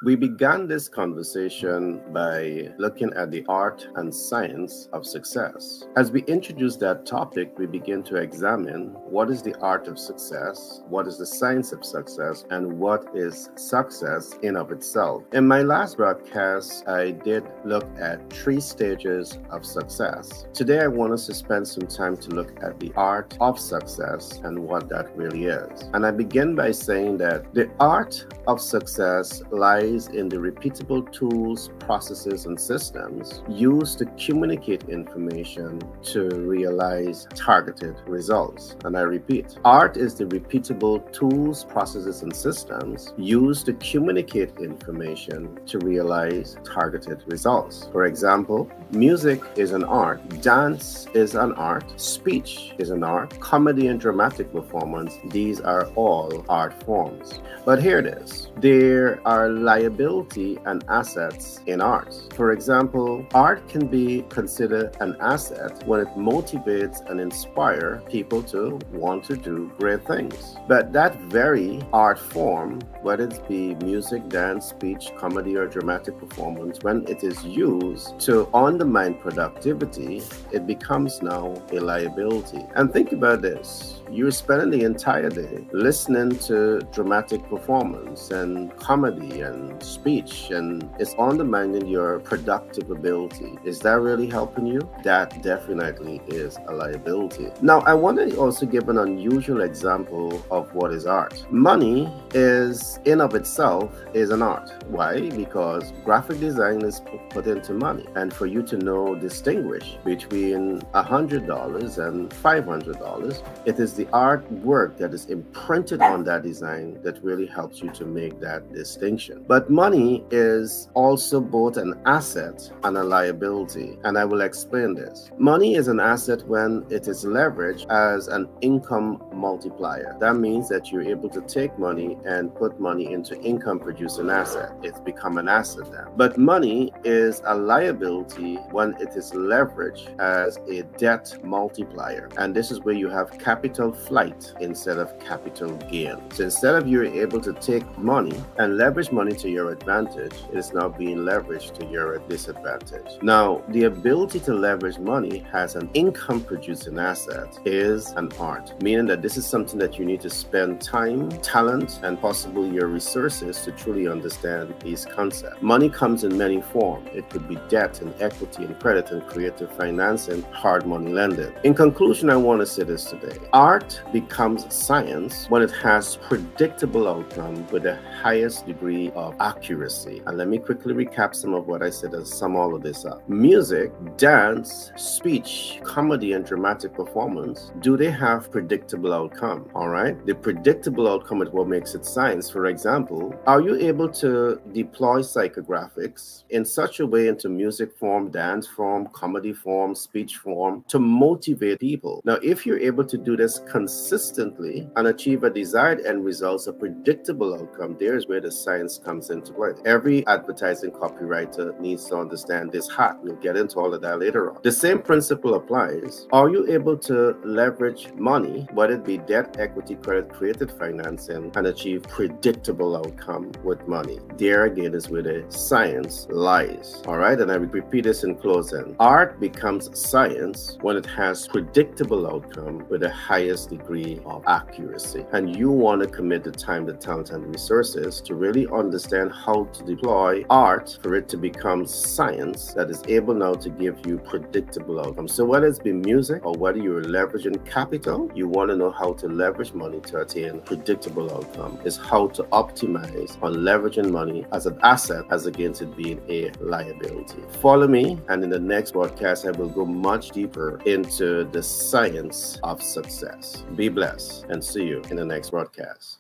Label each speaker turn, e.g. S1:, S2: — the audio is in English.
S1: We began this conversation by looking at the art and science of success. As we introduce that topic, we begin to examine what is the art of success, what is the science of success, and what is success in of itself. In my last broadcast, I did look at 3 stages of success. Today, I want us to spend some time to look at the art of success and what that really is. And I begin by saying that the art of success lies in the repeatable tools, processes, and systems used to communicate information to realize targeted results. And I repeat, art is the repeatable tools, processes, and systems used to communicate information to realize targeted results. For example, music is an art, dance is an art, speech is an art, comedy and dramatic performance, these are all art forms. But here it is. There are liability and assets in art. For example, art can be considered an asset when it motivates and inspires people to want to do great things. But that very art form, whether it be music, dance, speech, comedy, or dramatic performance, when it is used to undermine productivity, it becomes now a liability. And think about this. You're spending the entire day listening to dramatic performance and comedy and speech, and it's undermining your productive ability. Is that really helping you? That definitely is a liability. Now, I want to also give an unusual example of what is art. Money is, in of itself, is an art. Why? Because graphic design is put into money. And for you to know, distinguish between $100 and $500, it is the artwork that is imprinted on that design that really helps you to make that distinction. But money is also both an asset and a liability, and I will explain this. Money is an asset when it is leveraged as an income multiplier. That means that you're able to take money and put money into income producing asset. It's become an asset then. But money is a liability when it is leveraged as a debt multiplier, and this is where you have capital flight instead of capital gain. So instead of you're able to take money and leverage money to your advantage, it is now being leveraged to your disadvantage. Now, the ability to leverage money as an income producing asset is an art, meaning that this is something that you need to spend time, talent, and possibly your resources to truly understand these concepts. Money comes in many forms. It could be debt and equity and credit and creative financing, hard money lending. In conclusion, I want to say this today. Art becomes science when it has predictable outcome with the highest degree of accuracy. And let me quickly recap some of what I said and sum all of this up. Music, dance, speech, comedy, and dramatic performance, do they have predictable outcome? All right. The predictable outcome is what makes it science. For example, are you able to deploy psychographics in such a way into music form, dance form, comedy form, speech form to motivate people? Now, if you're able to do this consistently and achieve a desired end results, a predictable outcome, there's where the science comes into play. Every advertising copywriter needs to understand this hat. We'll get into all of that later on. The same principle applies. Are you able to leverage money, whether it be debt, equity, credit, creative financing, and achieve predictable outcome with money? There again is where the science lies. All right, and I will repeat this in closing. Art becomes science when it has predictable outcome with the highest degree of accuracy. And you want to commit the time, the talent, and resources to really understand how to deploy art for it to become science that is able now to give you predictable outcomes. So whether it's been music or whether you're leveraging capital, you want to know how to leverage money to attain predictable outcome. Is how to optimize on leveraging money as an asset as against it being a liability. Follow me, and in the next broadcast, I will go much deeper into the science of success. Be blessed, and see you in the next broadcast.